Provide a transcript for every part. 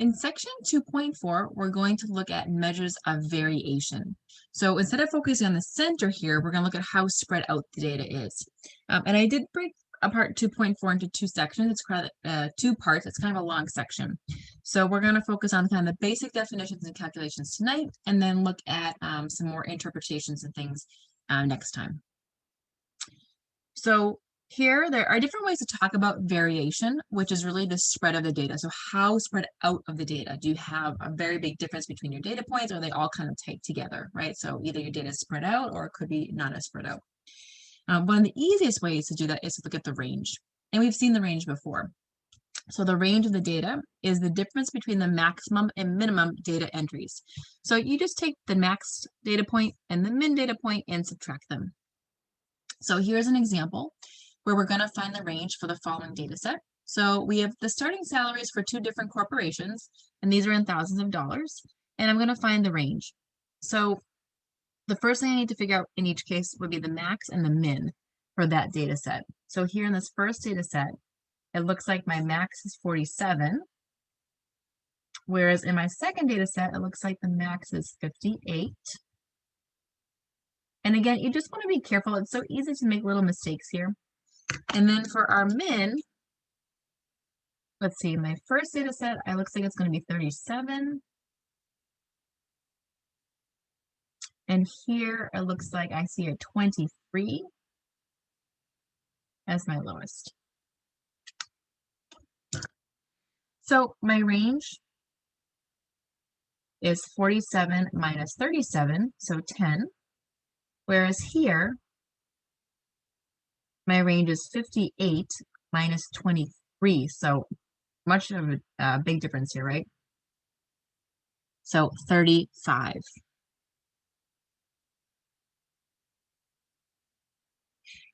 In section 2.4, we're going to look at measures of variation. So instead of focusing on the center here, we're going to look at how spread out the data is. And I did break apart 2.4 into two sections. It's two parts. It's kind of a long section. So we're going to focus on kind of the basic definitions and calculations tonight, and then look at some more interpretations and things next time. So here, there are different ways to talk about variation, which is really the spread of the data. So how spread out of the data? Do you have a very big difference between your data points, or are they all kind of tight together, right? So either your data is spread out or it could be not as spread out. One of the easiest ways to do that is to look at the range. And we've seen the range before. So the range of the data is the difference between the maximum and minimum data entries. So you just take the max data point and the min data point and subtract them. So here's an example where we're going to find the range for the following data set. So we have the starting salaries for two different corporations, and these are in thousands of dollars, and I'm going to find the range. So the first thing I need to figure out in each case would be the max and the min for that data set. So here in this first data set, it looks like my max is 47, whereas in my second data set, it looks like the max is 58. And again, you just want to be careful. It's so easy to make little mistakes here. And then for our min, let's see, my first data set, it looks like it's going to be 37. And here it looks like I see a 23 as my lowest. So my range is 47 minus 37, so 10. Whereas here, my range is 58 minus 23, so much of a big difference here, right? So 35.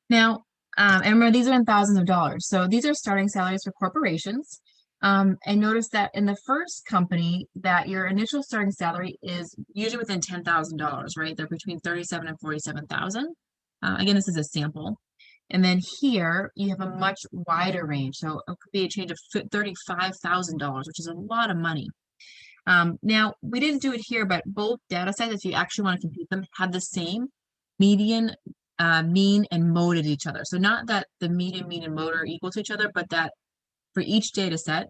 Now, and remember, these are in thousands of dollars. So these are starting salaries for corporations. And notice that in the first company, that your initial starting salary is usually within $10,000, right? They're between 37 and 47,000. Again, this is a sample. And then here you have a much wider range. So it could be a change of $35,000, which is a lot of money. Now, we didn't do it here, but both data sets, if you actually want to compute them, have the same median, mean, and mode at each other. So not that the median, mean, and mode are equal to each other, but that for each data set,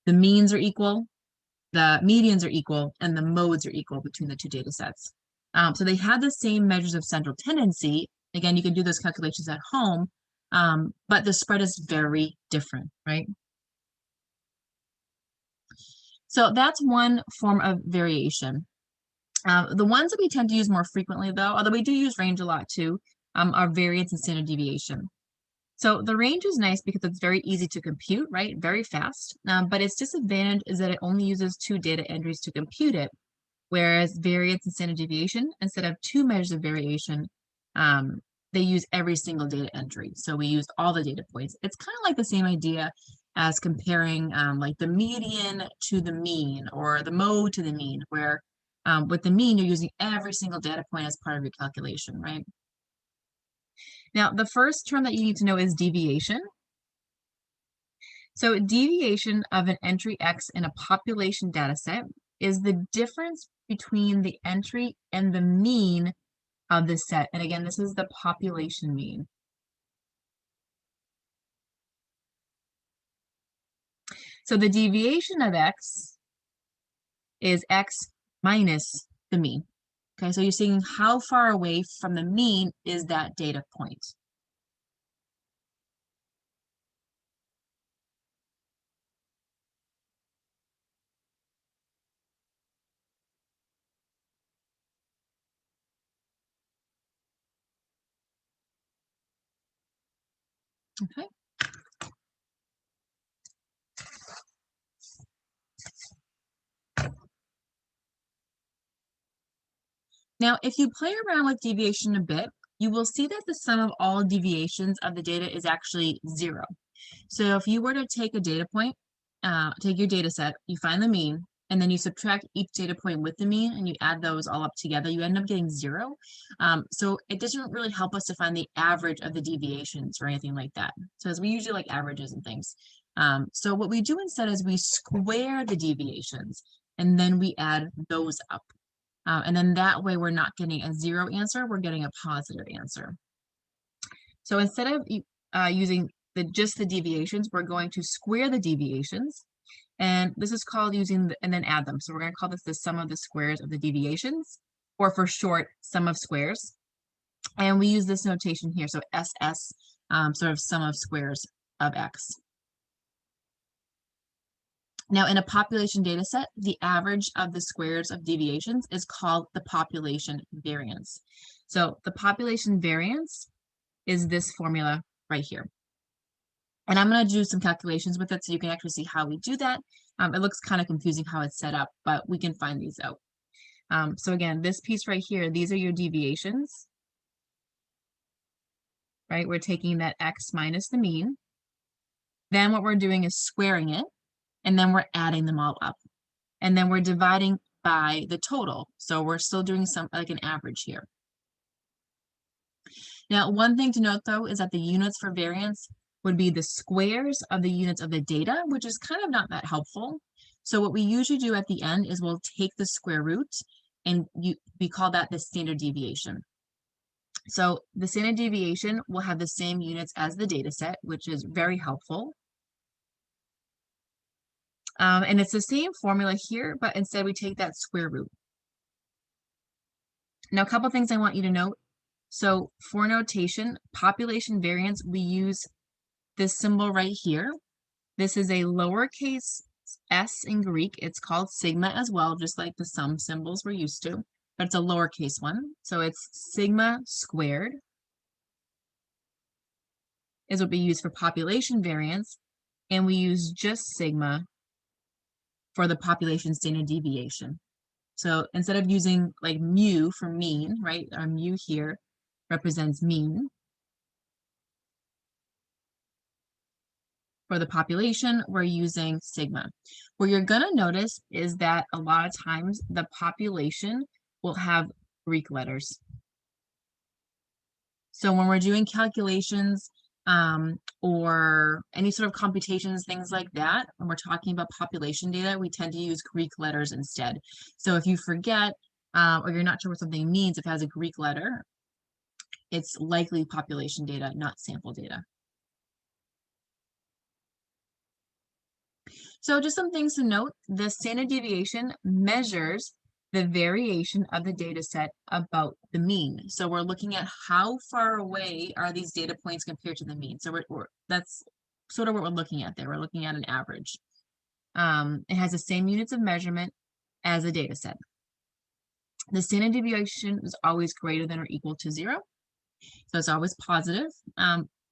the means are equal, the medians are equal, and the modes are equal between the two data sets. So they have the same measures of central tendency. Again, you can do those calculations at home, but the spread is very different, right? So that's one form of variation. The ones that we tend to use more frequently, though, although we do use range a lot too, are variance and standard deviation. So the range is nice because it's very easy to compute, right? Very fast. But its disadvantage is that it only uses two data entries to compute it, whereas variance and standard deviation, instead of two measures of variation, they use every single data entry. So we use all the data points. It's kind of like the same idea as comparing like the median to the mean, or the mode to the mean, where with the mean, you're using every single data point as part of your calculation, right? Now, the first term that you need to know is deviation. So deviation of an entry X in a population data set is the difference between the entry and the mean of the set. And again, this is the population mean. So the deviation of X is X minus the mean. Okay, so you're seeing how far away from the mean is that data point. Okay. Now, if you play around with deviation a bit, you will see that the sum of all deviations of the data is actually 0. So if you were to take a data point, take your data set, you find the mean, and then you subtract each data point with the mean, and you add those all up together, you end up getting 0. So it doesn't really help us to find the average of the deviations or anything like that. So as we usually like averages and things. So what we do instead is we square the deviations and then we add those up. And then that way we're not getting a 0 answer, we're getting a positive answer. So instead of using just the deviations, we're going to square the deviations. And this is called using, and then add them. So we're going to call this the sum of the squares of the deviations, or for short, sum of squares. And we use this notation here, so SS, sort of sum of squares of X. Now, in a population data set, the average of the squares of deviations is called the population variance. So the population variance is this formula right here. And I'm going to do some calculations with it so you can actually see how we do that. It looks kind of confusing how it's set up, but we can find these out. So again, this piece right here, these are your deviations, right? We're taking that X minus the mean. Then what we're doing is squaring it, and then we're adding them all up. And then we're dividing by the total. So we're still doing some like an average here. Now, one thing to note though is that the units for variance would be the squares of the units of the data, which is kind of not that helpful. So what we usually do at the end is we'll take the square root and we call that the standard deviation. So the standard deviation will have the same units as the data set, which is very helpful. And it's the same formula here, but instead we take that square root. Now, a couple things I want you to note. So for notation, population variance, we use this symbol right here. This is a lowercase s in Greek. It's called sigma as well, just like the sum symbols we're used to, but it's a lowercase one. So it's sigma squared is what we use for population variance, and we use just sigma for the population standard deviation. So instead of using like mu for mean, right, our mu here represents mean. For the population, we're using sigma. What you're going to notice is that a lot of times the population will have Greek letters. So when we're doing calculations or any sort of computations, things like that, when we're talking about population data, we tend to use Greek letters instead. So if you forget or you're not sure what something means, if it has a Greek letter, it's likely population data, not sample data. So just some things to note, the standard deviation measures the variation of the data set about the mean. So we're looking at how far away are these data points compared to the mean. So that's sort of what we're looking at there. We're looking at an average. It has the same units of measurement as a data set. The standard deviation is always greater than or equal to 0. So it's always positive.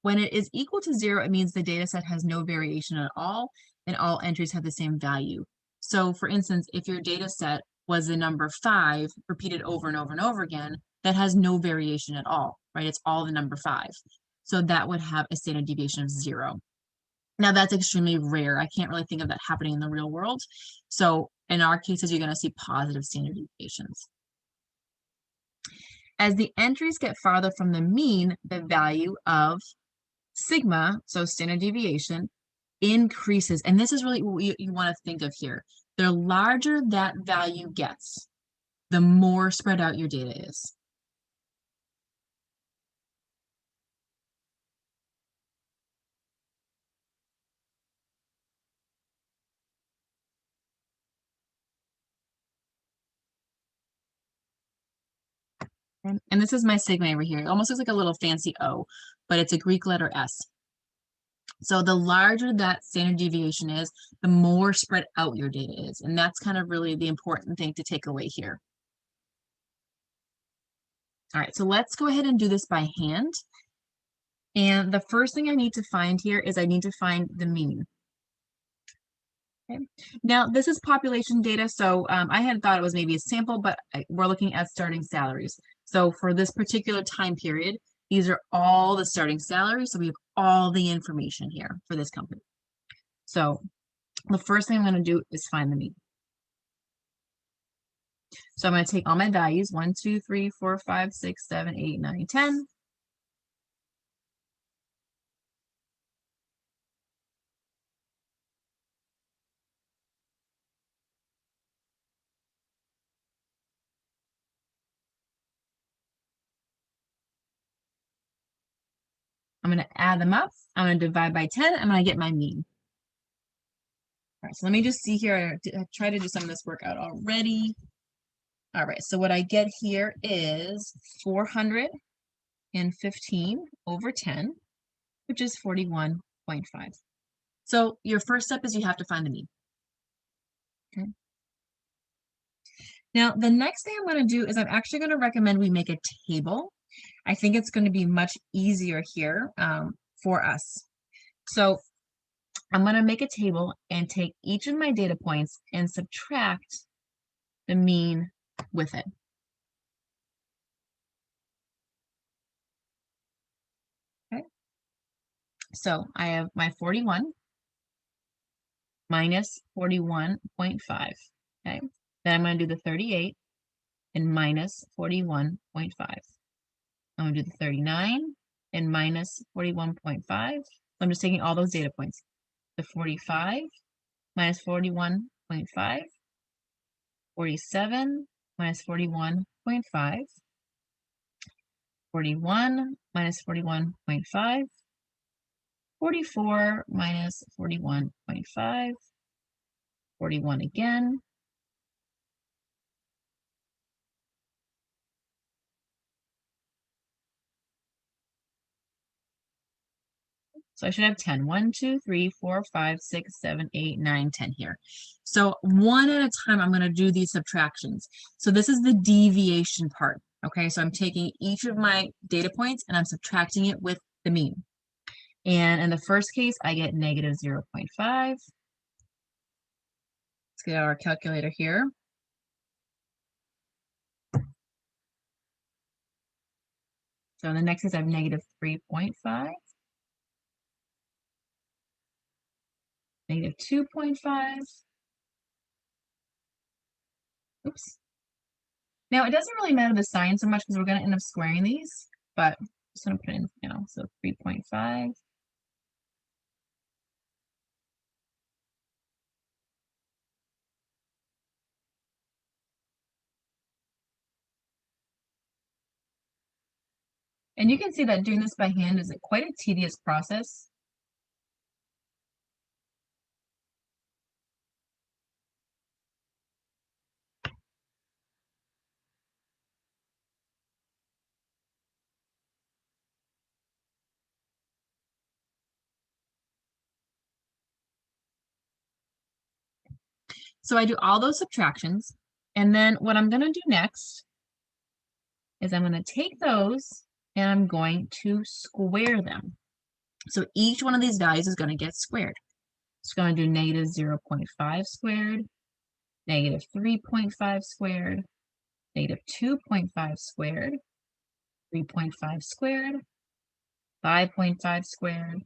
When it is equal to 0, it means the data set has no variation at all, and all entries have the same value. So for instance, if your data set was the number 5 repeated over and over and over again, that has no variation at all, right? It's all the number 5. So that would have a standard deviation of 0. Now that's extremely rare. I can't really think of that happening in the real world. So in our cases, you're going to see positive standard deviations. As the entries get farther from the mean, the value of sigma, so standard deviation, increases. And this is really what you want to think of here. The larger that value gets, the more spread out your data is. And this is my sigma over here. It almost looks like a little fancy O, but it's a Greek letter S. So the larger that standard deviation is, the more spread out your data is. And that's kind of really the important thing to take away here. All right, so let's go ahead and do this by hand. And the first thing I need to find here is I need to find the mean. Okay. Now, this is population data, so I had thought it was maybe a sample, but we're looking at starting salaries. So for this particular time period, these are all the starting salaries, so we have all the information here for this company. So the first thing I'm going to do is find the mean. So I'm going to take all my values, 1, 2, 3, 4, 5, 6, 7, 8, 9, 10. I'm going to add them up. I'm going to divide by 10. I'm going to get my mean. All right, so let me just see here. I tried to do some of this work out already. All right, so what I get here is 415 over 10, which is 41.5. So your first step is you have to find the mean. Okay. Now, the next thing I'm going to do is I'm actually going to recommend we make a table. I think it's going to be much easier here for us. So I'm going to make a table and take each of my data points and subtract the mean with it. Okay. So I have my 41 minus 41.5. Okay. Then I'm going to do the 38 and minus 41.5. I'm going to do the 39 and minus 41.5. I'm just taking all those data points. The 45 minus 41.5, 47 minus 41.5, 41 minus 41.5, 44 minus 41.5, 41 again, so I should have 10. 1, 2, 3, 4, 5, 6, 7, 8, 9, 10 here. So one at a time, I'm going to do these subtractions. So this is the deviation part. Okay, so I'm taking each of my data points and I'm subtracting it with the mean. And in the first case, I get negative 0.5. Let's get our calculator here. So in the next case, I have negative 3.5. Negative 2.5. Oops. Now, it doesn't really matter the sign so much because we're going to end up squaring these, but I'm just going to put in, so 3.5. And you can see that doing this by hand is quite a tedious process. So I do all those subtractions, and then what I'm going to do next is I'm going to take those and I'm going to square them. So each one of these values is going to get squared. It's going to do negative 0.5 squared, negative 3.5 squared, negative 2.5 squared, 3.5 squared, 5.5 squared,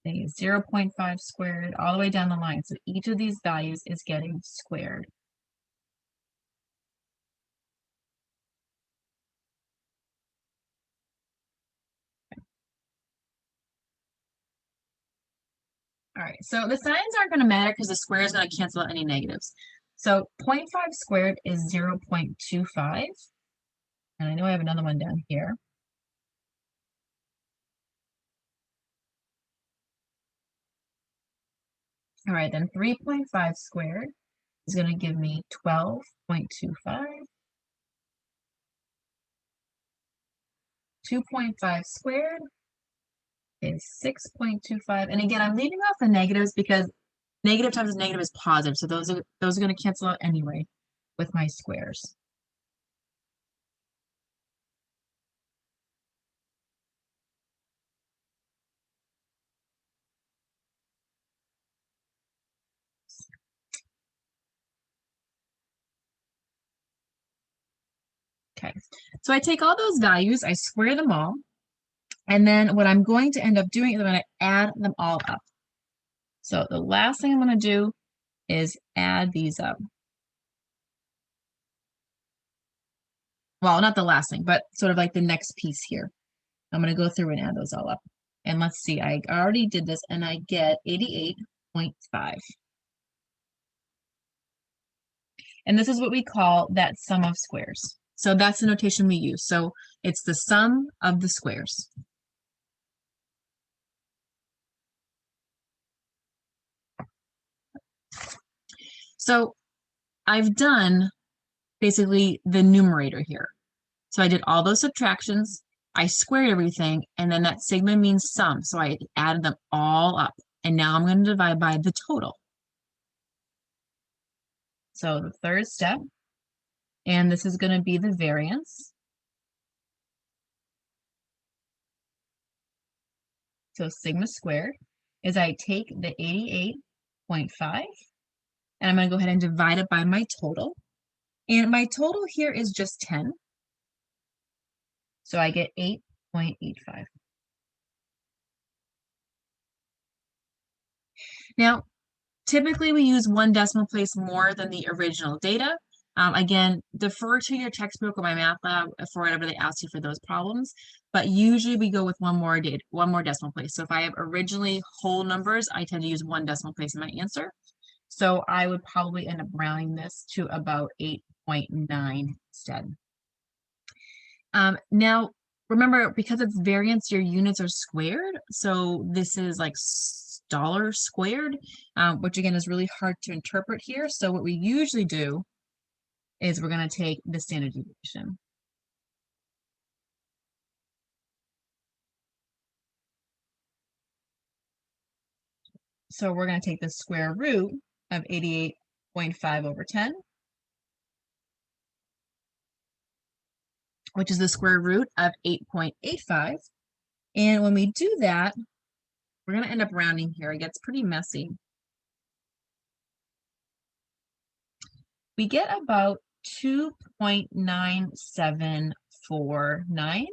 negative 0.5 squared, all the way down the line. So each of these values is getting squared. All right, so the signs aren't going to matter because the square is going to cancel out any negatives. So 0.5 squared is 0.25. And I know I have another one down here. All right, then 3.5 squared is going to give me 12.25. 2.5 squared is 6.25. And again, I'm leaving off the negatives because negative times negative is positive. So those are going to cancel out anyway with my squares. Okay, so I take all those values, I square them all, and then what I'm going to end up doing is I'm going to add them all up. So the last thing I'm going to do is add these up. Well, not the last thing, but sort of like the next piece here. I'm going to go through and add those all up. And let's see, I already did this and I get 88.5. And this is what we call that sum of squares. So that's the notation we use. So it's the sum of the squares. So I've done basically the numerator here. So I did all those subtractions, I squared everything, and then that sigma means sum. So I added them all up. And now I'm going to divide by the total. So the third step, and this is going to be the variance. So sigma squared is I take the 88.5, and I'm going to go ahead and divide it by my total. And my total here is just 10. So I get 8.85. Now, typically we use one decimal place more than the original data. Again, defer to your textbook or my math lab for whatever they ask you for those problems. But usually we go with one more decimal place. So if I have originally whole numbers, I tend to use one decimal place in my answer. So I would probably end up rounding this to about 8.9 instead. Now, remember, because it's variance, your units are squared. So this is like dollar squared, which again is really hard to interpret here. So what we usually do is we're going to take the standard deviation. So we're going to take the square root of 88.5 over 10, which is the square root of 8.85. And when we do that, we're going to end up rounding here. It gets pretty messy. We get about 2.9749.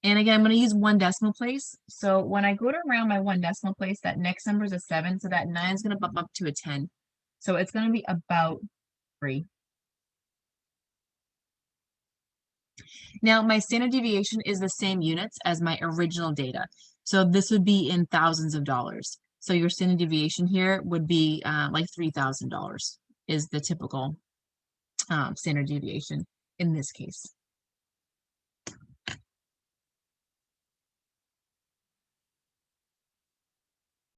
And again, I'm going to use one decimal place. So when I go to round my one decimal place, that next number is a 7. So that 9 is going to bump up to a 10. So it's going to be about 3. Now, my standard deviation is the same units as my original data. So this would be in thousands of dollars. So your standard deviation here would be like $3,000 is the typical standard deviation in this case.